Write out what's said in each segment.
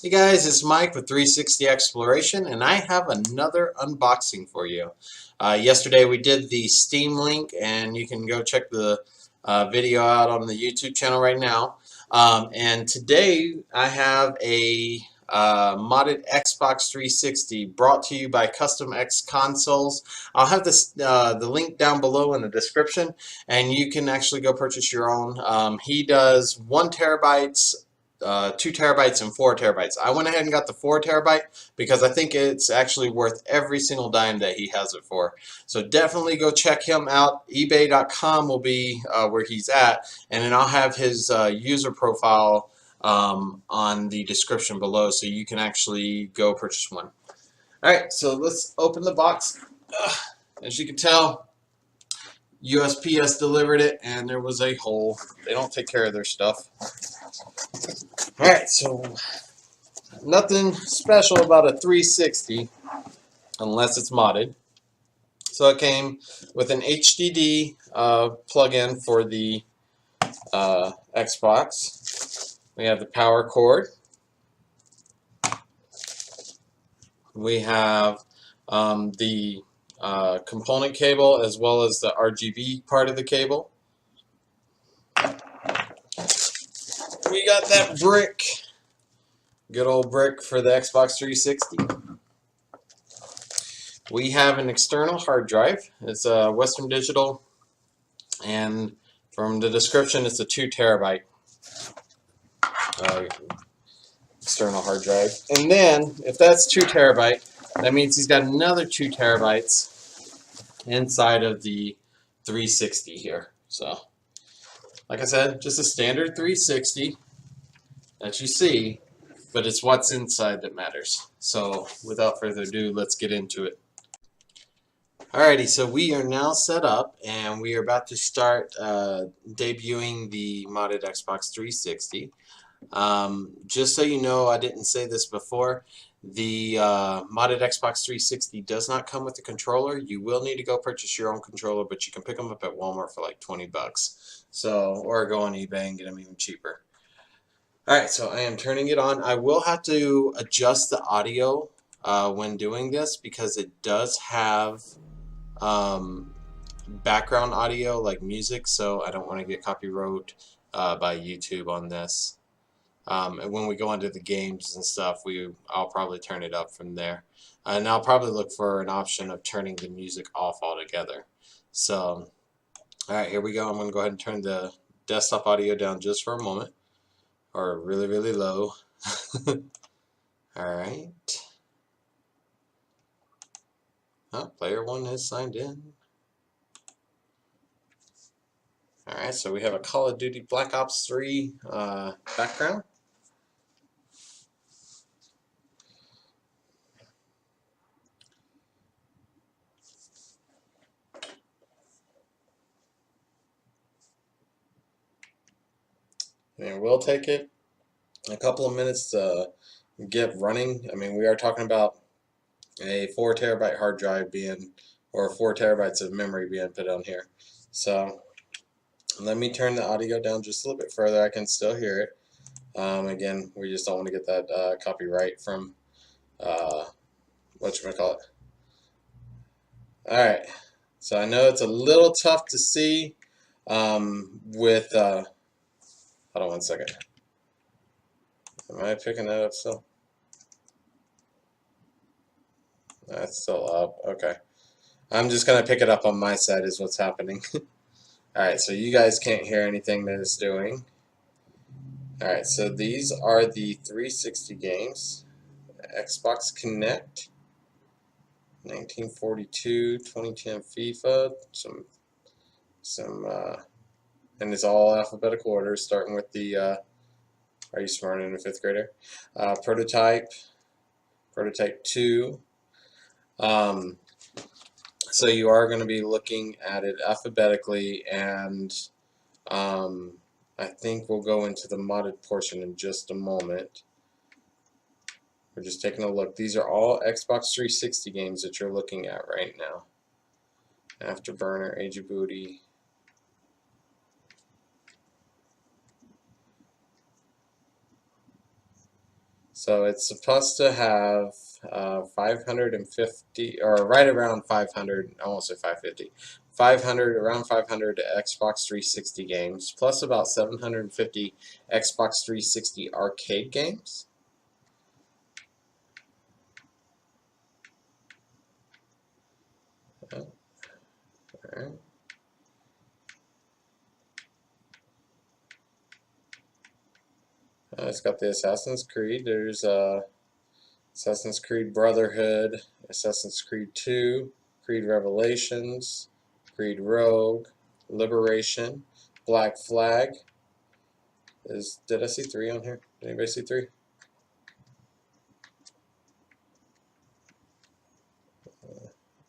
Hey guys, it's Mike with 360 Exploration, and I have another unboxing for you. Yesterday we did the Steam Link, and you can go check the video out on the YouTube channel right now. And today I have a modded Xbox 360 brought to you by Custom X Consoles. I'll have this the link down below in the description, and you can actually go purchase your own. He does 1 terabytes. 2 terabytes and 4 terabytes. I went ahead and got the 4 terabyte because I think it's actually worth every single dime that he has it for. So definitely go check him out. eBay.com will be where he's at, and then I'll have his user profile on the description below, so you can actually go purchase one. Alright, so let's open the box. As you can tell, USPS delivered it, and there was a hole. They don't take care of their stuff. Alright, so nothing special about a 360 unless it's modded. So it came with an HDD plug-in for the Xbox. We have the power cord. We have the component cable as well as the RGB part of the cable. We got that brick. Good old brick for the Xbox 360. We have an external hard drive. It's a Western Digital, and from the description, it's a 2 terabyte external hard drive. And then, if that's 2 terabyte, that means he's got another 2 terabytes inside of the 360 here. So, like I said, just a standard 360 that you see, but it's what's inside that matters. So, without further ado, let's get into it. Alrighty, so we are now set up, and we are about to start debuting the modded Xbox 360. Just so you know, I didn't say this before, the modded Xbox 360 does not come with a controller. You will need to go purchase your own controller, but you can pick them up at Walmart for like 20 bucks. So, or go on eBay and get them even cheaper. Alright, so I am turning it on. I will have to adjust the audio when doing this because it does have background audio like music, so I don't want to get copyright by YouTube on this. And when we go into the games and stuff, I'll probably turn it up from there, and I'll probably look for an option of turning the music off altogether. So, alright, here we go. I'm going to go ahead and turn the desktop audio down just for a moment, or really, really low. Alright. Oh, player 1 is signed in. Alright, so we have a Call of Duty Black Ops 3 background. And it will take it a couple of minutes to get running. I mean, we are talking about a 4 terabyte hard drive being, or 4 terabytes of memory being put on here. So let me turn the audio down just a little bit further. I can still hear it. Again, we just don't want to get that copyright from whatchamacallit. Alright, so I know it's a little tough to see with, hold on one second. Am I picking that up still? That's still up. Okay. I'm just going to pick it up on my side is what's happening. Alright, so you guys can't hear anything that it's doing. Alright, so these are the 360 games. Xbox Connect, 1942, 2010 FIFA, and it's all alphabetical order, starting with the, are you smarter than a 5th grader? Prototype 2. So you are going to be looking at it alphabetically, and I think we'll go into the modded portion in just a moment. We're just taking a look. These are all Xbox 360 games that you're looking at right now. Afterburner, Age of Booty. So it's supposed to have 550, or right around 500, I won't say 550, 500, around 500 Xbox 360 games, plus about 750 Xbox 360 arcade games. Oh, all right. It's got the Assassin's Creed. There's Assassin's Creed Brotherhood, Assassin's Creed 2, Creed Revelations, Creed Rogue, Liberation, Black Flag. Did I see 3 on here? Did anybody see 3?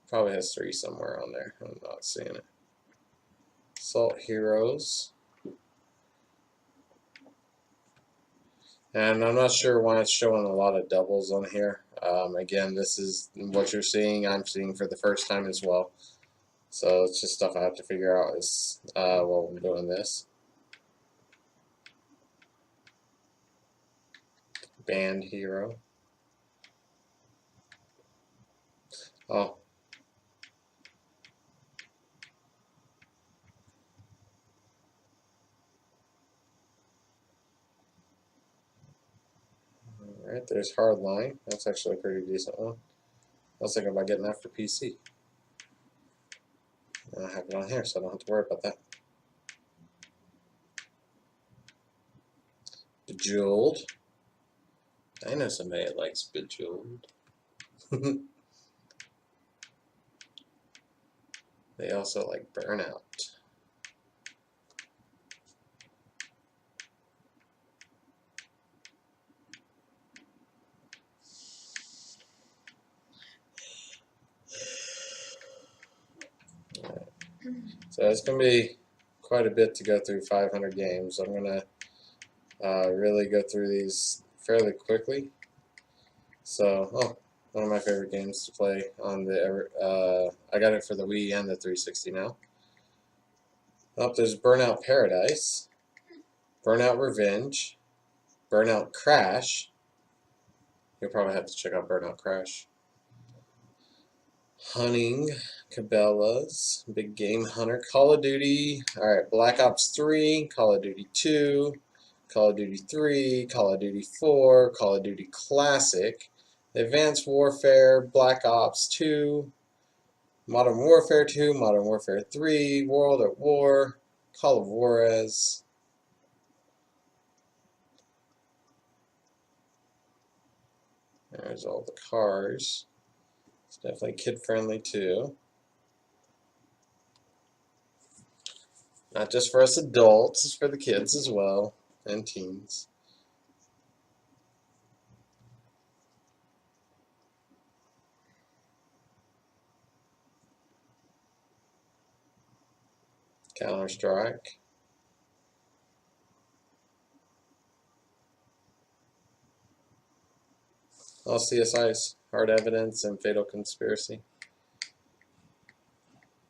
Probably has 3 somewhere on there. I'm not seeing it. Assault Heroes. And I'm not sure why it's showing a lot of doubles on here. Again, this is what you're seeing. I'm seeing for the first time as well. So it's just stuff I have to figure out as while I'm doing this. Band Hero. Oh. Alright, there's Hardline. That's actually a pretty decent one. I was thinking about getting after PC. And I have it on here, so I don't have to worry about that. Bejeweled. I know somebody that likes Bejeweled. They also like Burnout. So it's going to be quite a bit to go through 500 games. I'm going to really go through these fairly quickly. So, one of my favorite games to play on the, I got it for the Wii and the 360 now. Oh, there's Burnout Paradise, Burnout Revenge, Burnout Crash. You'll probably have to check out Burnout Crash. Hunting, Cabela's, Big Game Hunter, Call of Duty, alright, Black Ops 3, Call of Duty 2, Call of Duty 3, Call of Duty 4, Call of Duty Classic, Advanced Warfare, Black Ops 2, Modern Warfare 2, Modern Warfare 3, World at War, Call of Juarez. There's all the cars. It's definitely kid-friendly too. Not just for us adults, it's for the kids as well, and teens. Counter-Strike. All CSIs, Hard Evidence and Fatal Conspiracy.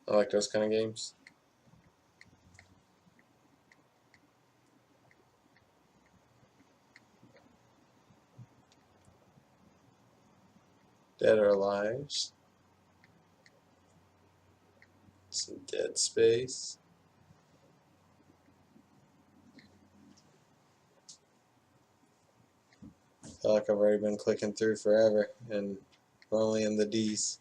I like those kind of games. Dead or Alive. Some Dead Space. I feel like I've already been clicking through forever and we're only in the D's.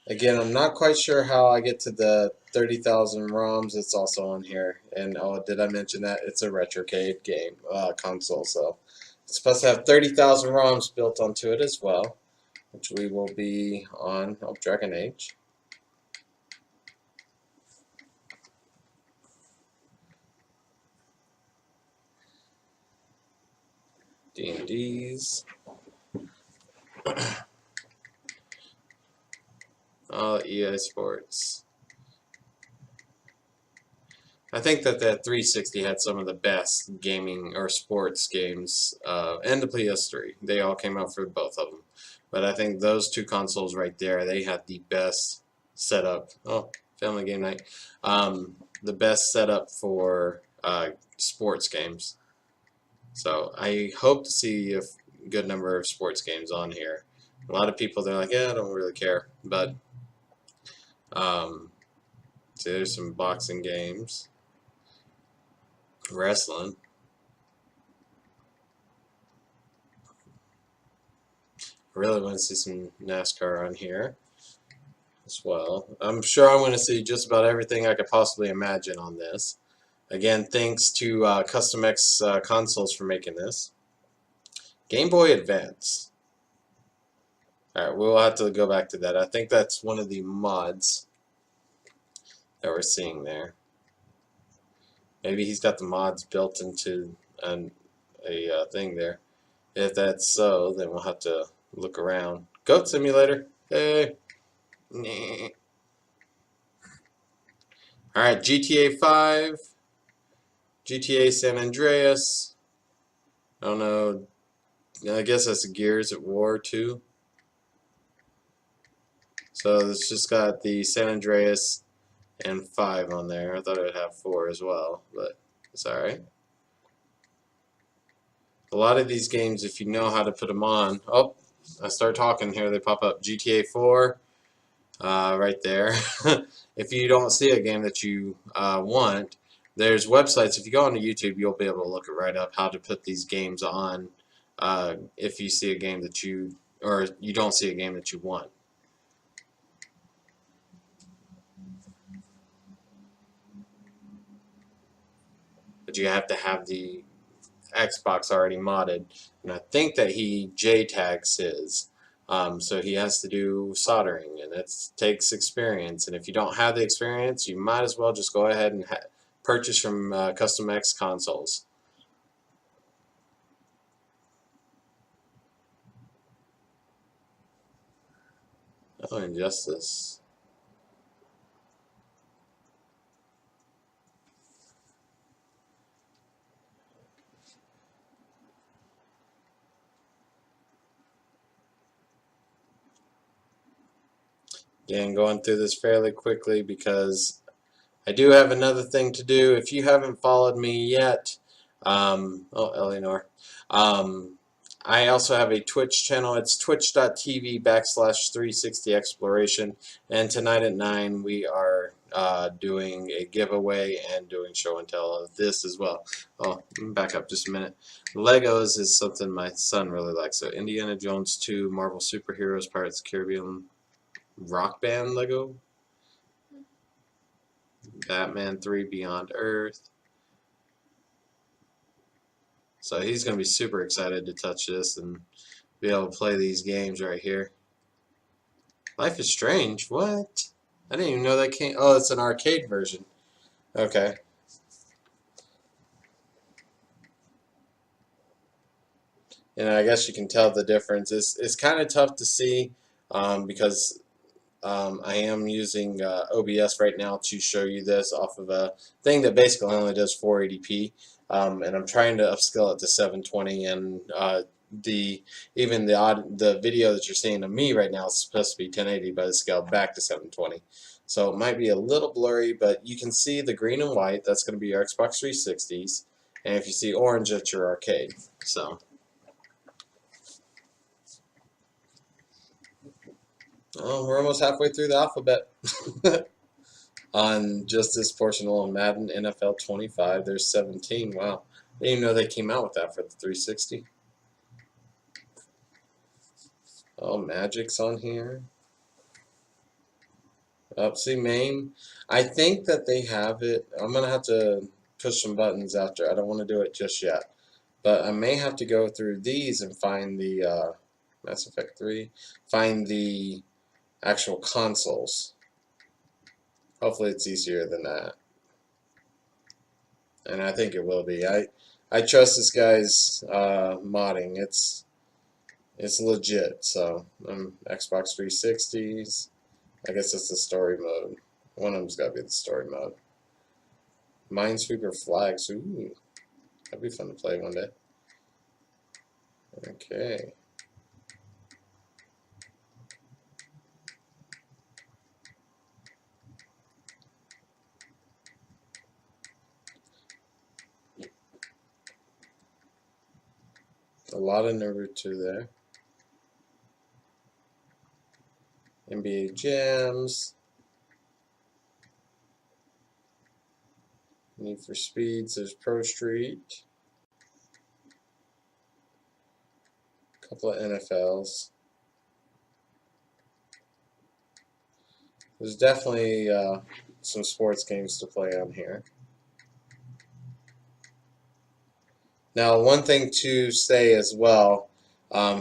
Again, I'm not quite sure how I get to the 30,000 ROMs. It's also on here. And oh, did I mention that? It's a Retrocade game, console. So it's supposed to have 30,000 ROMs built onto it as well, which we will be on Dragon Age. D&Ds. EA Sports. I think that 360 had some of the best gaming or sports games, and the PS3. They all came out for both of them. But I think those two consoles right there, they had the best setup. Oh, Family Game Night. The best setup for sports games. So I hope to see a good number of sports games on here. A lot of people, they're like, yeah, I don't really care. But see, there's some boxing games, wrestling. I really want to see some NASCAR on here as well. I'm sure I'm going to see just about everything I could possibly imagine on this. Again, thanks to Custom X Consoles for making this. Game Boy Advance. Alright, we'll have to go back to that. I think that's one of the mods that we're seeing there. Maybe he's got the mods built into a thing there. If that's so, then we'll have to look around. Goat Simulator. Hey. Alright, GTA 5. GTA San Andreas. I don't know. I guess that's Gears at War 2. So it's just got the San Andreas and 5 on there. I thought it would have 4 as well, but it's alright. A lot of these games, if you know how to put them on. Oh, I start talking here, they pop up. GTA 4, right there. If you don't see a game that you want, there's websites. If you go onto YouTube, you'll be able to look it right up how to put these games on. If you see a game that you, or you don't see a game that you want. But you have to have the Xbox already modded, and I think that he JTags his. So he has to do soldering, and it takes experience. And if you don't have the experience, you might as well just go ahead and purchase from Custom X Consoles. Oh, Injustice. Again, going through this fairly quickly because I do have another thing to do. If you haven't followed me yet, oh, Eleanor, I also have a Twitch channel. It's twitch.tv/360exploration, and tonight at 9 we are doing a giveaway and doing show and tell of this as well. Oh, back up just a minute. Legos is something my son really likes. So Indiana Jones 2, Marvel Superheroes, Pirates of the Caribbean, Rock Band Lego, Batman 3 Beyond Earth. So he's going to be super excited to touch this and be able to play these games right here. Life is Strange? What? I didn't even know that came. Oh, it's an arcade version. Okay. And I guess you can tell the difference. It's kind of tough to see because I am using OBS right now to show you this off of a thing that basically only does 480p, and I'm trying to upscale it to 720. And the video that you're seeing of me right now is supposed to be 1080, but it's scaled back to 720. So it might be a little blurry, but you can see the green and white. That's going to be your Xbox 360s, and if you see orange, that's your arcade. So. Oh, we're almost halfway through the alphabet. On just this portion alone, Madden NFL 25, there's 17. Wow. I didn't even know they came out with that for the 360. Oh, Magic's on here. Oh, see, MAME. I think that they have it. I'm going to have to push some buttons after. I don't want to do it just yet. But I may have to go through these and find the Mass Effect 3, find the actual consoles. Hopefully it's easier than that. And I think it will be. I trust this guy's modding. It's legit. So Xbox 360s. I guess it's the story mode. One of them's got to be the story mode. Minesweeper Flags. Ooh, that'd be fun to play one day. Okay. A lot of Naruto there. NBA Jams. Need for Speeds. There's Pro Street. A couple of NFLs. There's definitely some sports games to play on here. Now, one thing to say as well,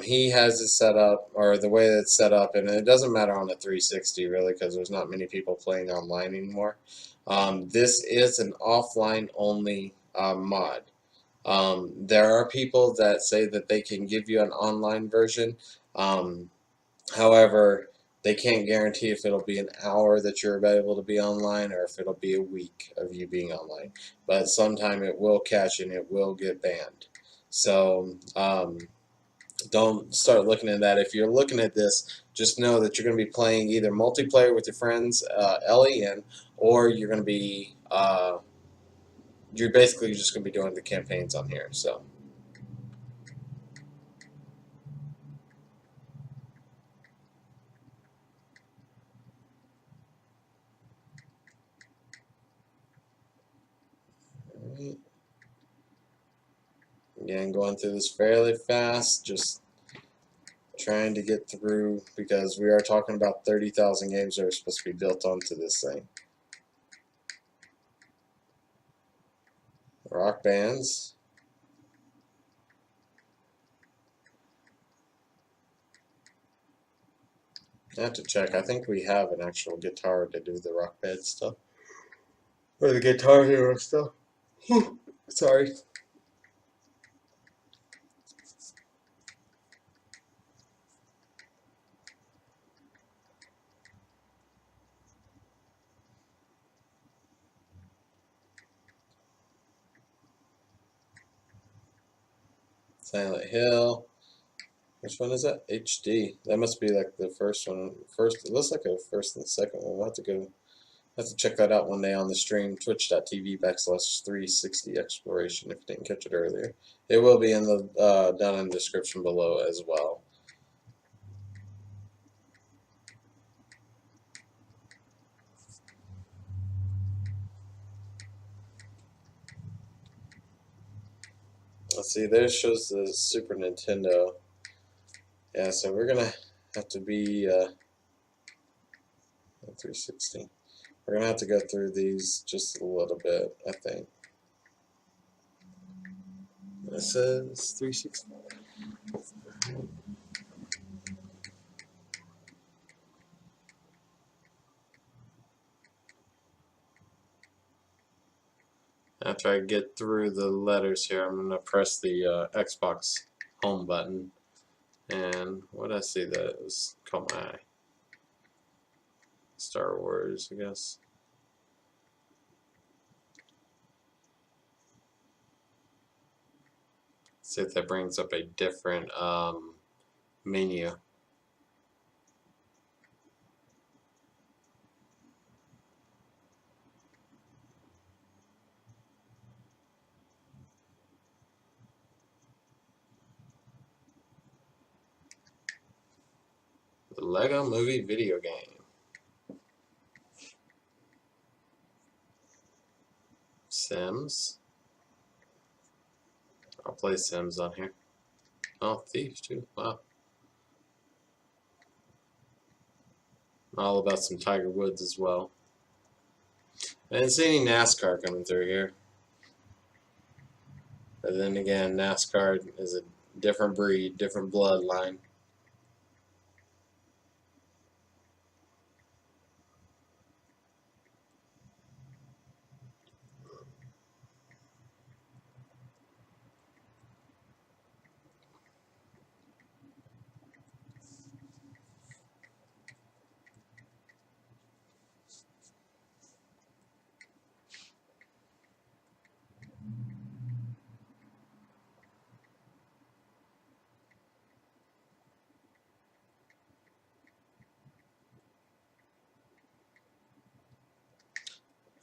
he has it set up, or the way that it's set up, and it doesn't matter on a 360 really, because there's not many people playing online anymore. This is an offline only mod. There are people that say that they can give you an online version. However, they can't guarantee if it'll be an hour that you're able to be online or if it'll be a week of you being online. But sometime it will catch and it will get banned. So don't start looking at that. If you're looking at this, just know that you're going to be playing either multiplayer with your friends, LAN, or you're going to be you're basically just going to be doing the campaigns on here. So. Again, going through this fairly fast, just trying to get through because we are talking about 30,000 games that are supposed to be built onto this thing. Rock bands. I have to check. I think we have an actual guitar to do the rock band stuff. Or the Guitar Hero stuff. Sorry. Silent Hill. Which one is that? HD. That must be like the first one. It looks like a first and second one. We'll have to check that out one day on the stream. Twitch.tv/360 Exploration if you didn't catch it earlier. It will be in the down in the description below as well. Let's see, there shows the Super Nintendo. Yeah, so we're gonna have to be 360. We're gonna have to go through these just a little bit, I think. It says 360. After I get through the letters here, I'm gonna press the Xbox home button. And what did I see that it was caught my eye? Star Wars, I guess. See if that brings up a different menu. The Lego Movie video game. Sims. I'll play Sims on here. Oh, Thief too. Wow. All about some Tiger Woods as well. I didn't see any NASCAR coming through here. But then again, NASCAR is a different breed, different bloodline.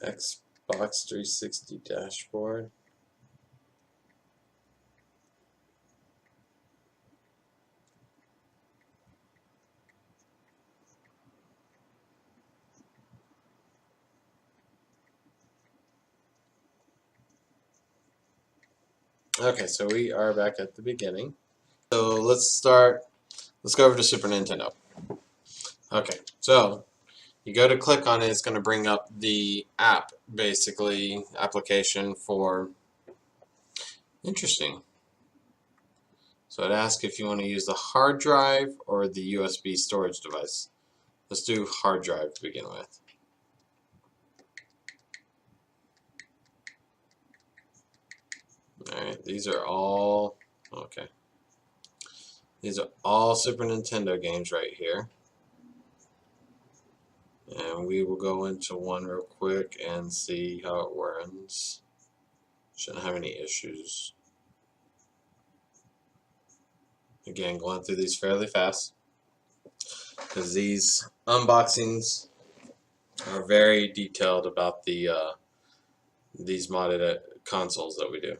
Xbox 360 dashboard. Okay, so we are back at the beginning. So let's go over to Super Nintendo. Okay, so you go to click on it, it's going to bring up the app, basically, application for, interesting. So it asks if you want to use the hard drive or the USB storage device. Let's do hard drive to begin with. Alright, these are all, okay. These are all Super Nintendo games right here. And we will go into one real quick and see how it runs. Shouldn't have any issues. Again, going through these fairly fast because these unboxings are very detailed about these modded consoles that we do.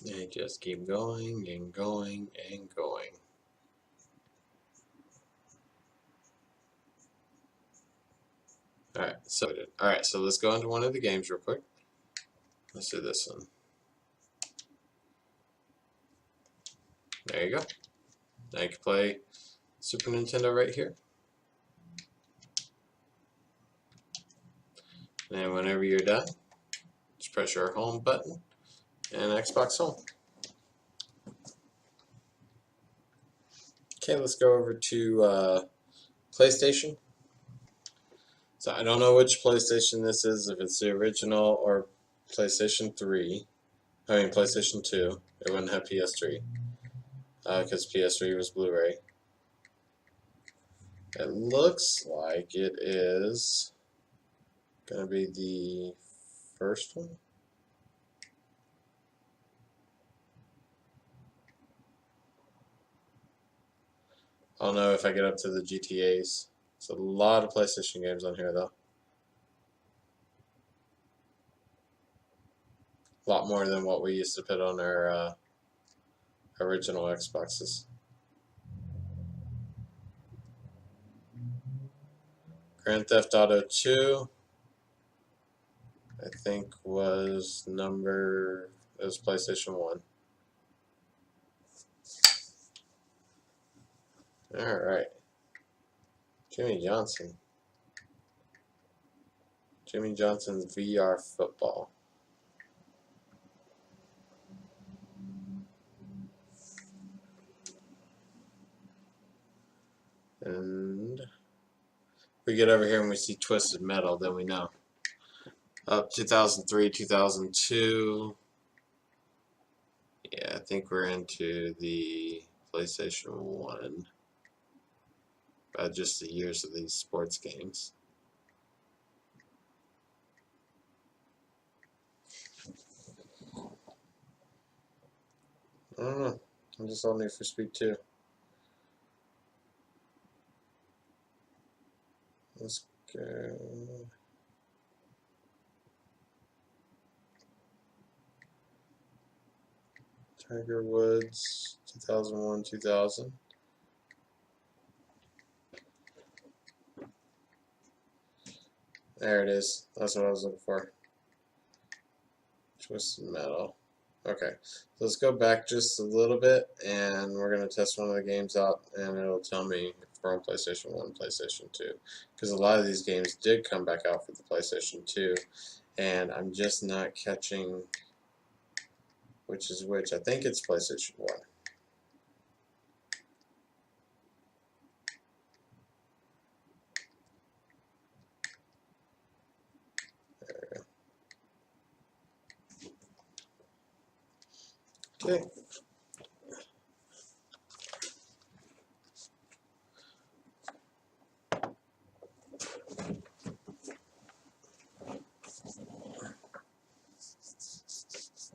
And just keep going and going and going. Alright, so let's go into one of the games real quick. Let's do this one. There you go. Now you can play Super Nintendo right here. And whenever you're done, just press your home button and Xbox Home. Okay, let's go over to PlayStation. So I don't know which PlayStation this is, if it's the original or PlayStation 3. I mean PlayStation 2. It wouldn't have PS3 because PS3 was Blu-ray. It looks like it is going to be the first one. I don't know if I get up to the GTAs. It's a lot of PlayStation games on here though. A lot more than what we used to put on our original Xboxes. Grand Theft Auto 2, I think it was PlayStation 1. Alright. Jimmy Johnson. Jimmy Johnson's VR football. And if we get over here and we see Twisted Metal, then we know. Up 2003, 2002. Yeah, I think we're into the PlayStation 1. Just the years of these sports games. I don't know. I'm just on Need for Speed 2. Let's go. Tiger Woods, 2001, 2000. There it is. That's what I was looking for. Twisted Metal. Okay, so let's go back just a little bit, and we're going to test one of the games out, and it'll tell me if we're on PlayStation 1, PlayStation 2. Because a lot of these games did come back out for the PlayStation 2, and I'm just not catching which is which. I think it's PlayStation 1. Okay.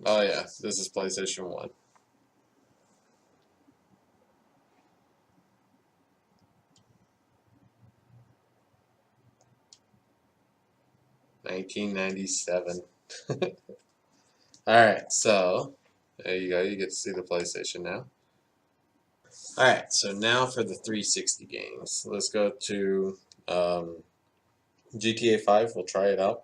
Oh yeah, this is PlayStation 1. $1997. Alright, so there you go, you get to see the PlayStation now. Alright, so now for the 360 games. Let's go to GTA 5, we'll try it out.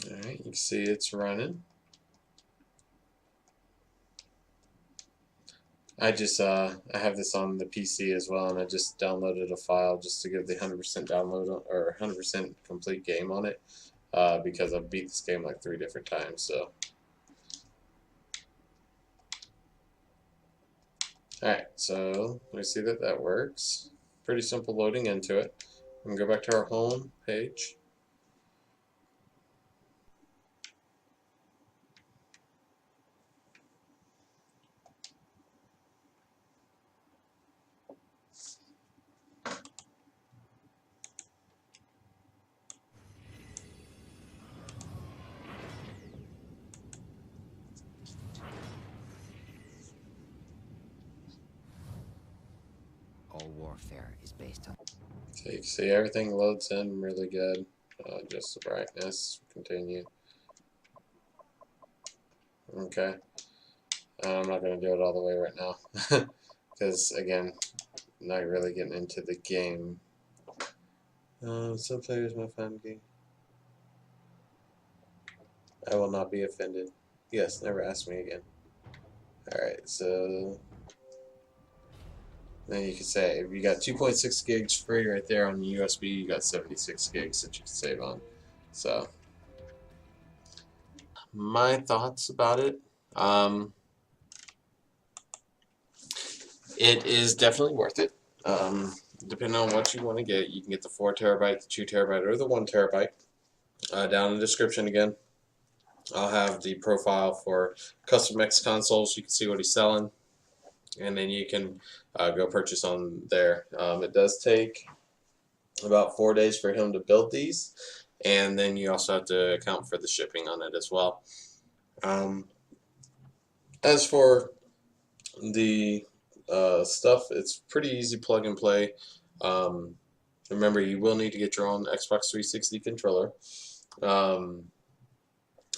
Alright, you can see it's running. I have this on the PC as well, and I just downloaded a file just to give the 100% download or 100% complete game on it, because I've beat this game like 3 different times. So, alright, so we see that works. Pretty simple loading into it. We can go back to our home page. All warfare is based on. So you can see everything loads in really good. Just the brightness. Continue. Okay. I'm not going to do it all the way right now. Because, again, not really getting into the game. Some players might find the game. I will not be offended. Yes, never ask me again. Alright, so then you can say if you got 2.6 gigs free right there on the USB, you got 76 gigs that you can save on. So, my thoughts about it. It is definitely worth it. Depending on what you want to get, you can get the 4 terabyte, the 2 terabyte, or the 1 terabyte. Down in the description again, I'll have the profile for Custom X Consoles. You can see what he's selling, and then you can go purchase on there. It does take about 4 days for him to build these, and then you also have to account for the shipping on it as well. As for the stuff, it's pretty easy plug and play. Remember, you will need to get your own Xbox 360 controller.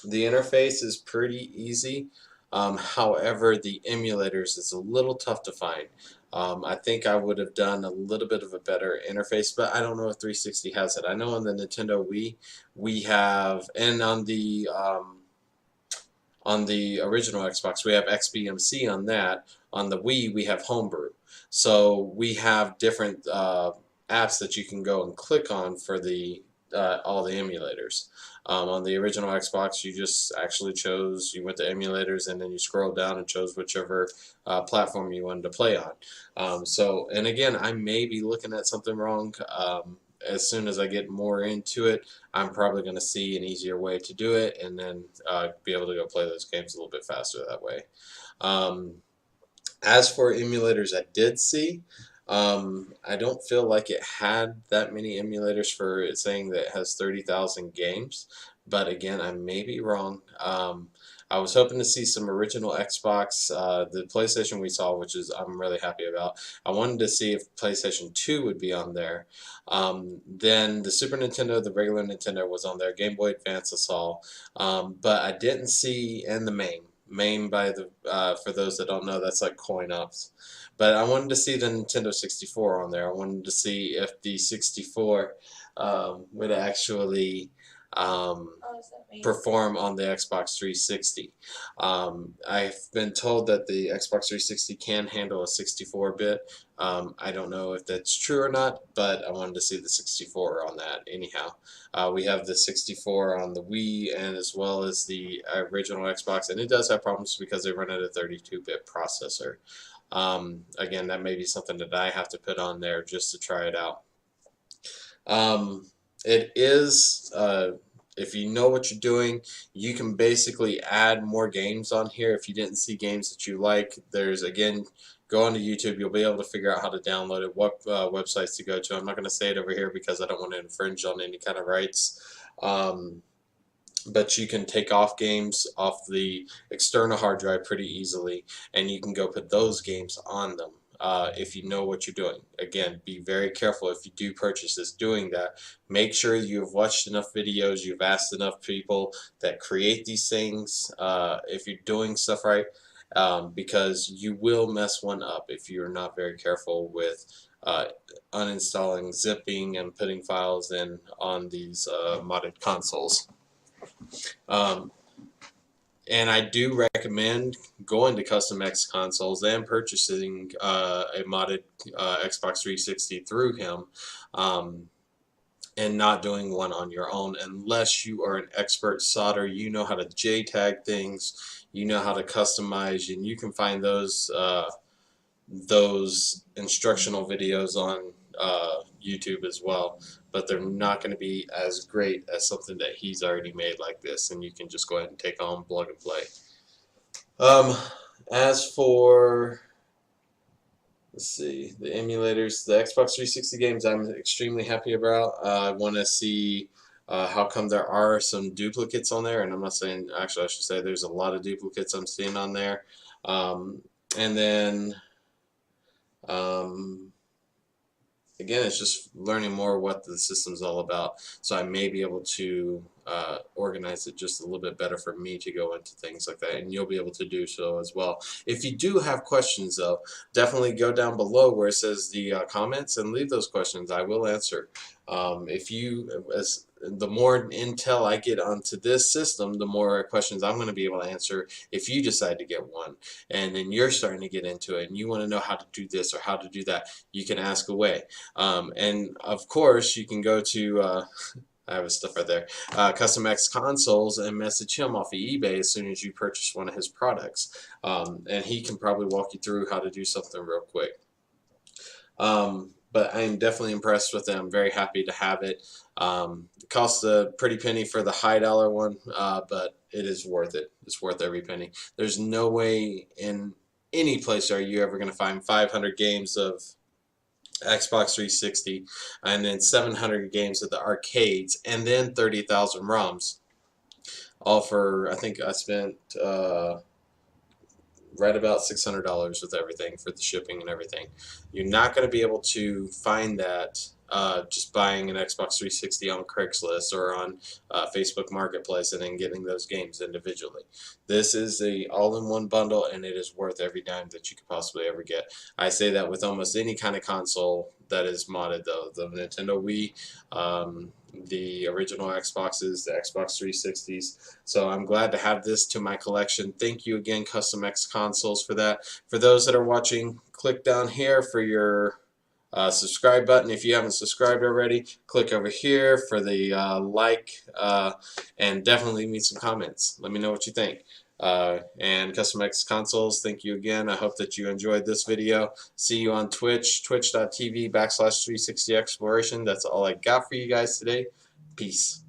The interface is pretty easy. However, the emulators is a little tough to find. I think I would have done a little bit of a better interface, but I don't know if 360 has it. I know on the Nintendo Wii, we have, and on the original Xbox, we have XBMC on that. On the Wii, we have Homebrew. So we have different apps that you can go and click on for the all the emulators. On the original Xbox, you just actually you went to emulators, and then you scrolled down and chose whichever platform you wanted to play on. So, and again, I may be looking at something wrong. As soon as I get more into it, I'm probably going to see an easier way to do it, and then be able to go play those games a little bit faster that way. As for emulators I did see, I don't feel like it had that many emulators for it saying that it has 30,000 games, but again, I may be wrong. I was hoping to see some original Xbox, the PlayStation we saw, which is I'm really happy about. I wanted to see if PlayStation 2 would be on there. Then the Super Nintendo, the regular Nintendo was on there. Game Boy Advance I saw, but I didn't see, and the MAME by the for those that don't know, that's like coin ops. But I wanted to see the Nintendo 64 on there. I wanted to see if the 64 would actually does that mean? perform on the Xbox 360. I've been told that the Xbox 360 can handle a 64-bit. I don't know if that's true or not, but I wanted to see the 64 on that anyhow. We have the 64 on the Wii and as well as the original Xbox, and it does have problems because they run at a 32-bit processor. Again, that may be something that I have to put on there just to try it out. It is, if you know what you're doing, you can basically add more games on here. If you didn't see games that you like, there's, again, go onto YouTube, you'll be able to figure out how to download it, what websites to go to. I'm not going to say it over here because I don't want to infringe on any kind of rights. But you can take off games off the external hard drive pretty easily, and you can go put those games on them. If you know what you're doing. Again, be very careful if you do purchase this doing that. Make sure you've watched enough videos, you've asked enough people that create these things, if you're doing stuff right, because you will mess one up if you're not very careful with uninstalling, zipping, and putting files in on these modded consoles. And I do recommend going to Custom X Consoles and purchasing a modded Xbox 360 through him, and not doing one on your own unless you are an expert solder. You know how to JTAG things, you know how to customize, and you can find those instructional videos on YouTube as well, but they're not going to be as great as something that he's already made like this, and you can just go ahead and take on, plug and play. As for, let's see, the emulators, the Xbox 360 games I'm extremely happy about. I want to see how come there are some duplicates on there, and I'm not saying, actually I should say there's a lot of duplicates I'm seeing on there. And then again, it's just learning more what the system's all about, so I may be able to organize it just a little bit better for me to go into things like that, and you'll be able to do so as well. If you do have questions, though, definitely go down below where it says the comments and leave those questions. I will answer. The more intel I get onto this system, the more questions I'm going to be able to answer if you decide to get one, and then you're starting to get into it and you want to know how to do this or how to do that, you can ask away. And of course you can go to I have his stuff right there, Custom X Consoles, and message him off of eBay as soon as you purchase one of his products, and he can probably walk you through how to do something real quick. But I'm definitely impressed with it. I'm very happy to have it. It costs a pretty penny for the high dollar one, but it is worth it. It's worth every penny. There's no way in any place are you ever going to find 500 games of Xbox 360 and then 700 games of the arcades and then 30,000 ROMs, all for, I think I spent right about $600 with everything for the shipping and everything. You're not going to be able to find that just buying an Xbox 360 on Craigslist or on Facebook Marketplace and then getting those games individually. This is a all-in-one bundle, and it is worth every dime that you could possibly ever get. I say that with almost any kind of console that is modded, though. The Nintendo Wii, the original Xboxes, the Xbox 360s. So I'm glad to have this to my collection. Thank you again, Custom X Consoles, for that. For those that are watching, click down here for your subscribe button. If you haven't subscribed already, click over here for the like, and definitely leave me some comments. Let me know what you think. And Custom X Consoles, thank you again. I hope that you enjoyed this video. See you on Twitch, twitch.tv/360exploration. That's all I got for you guys today. Peace.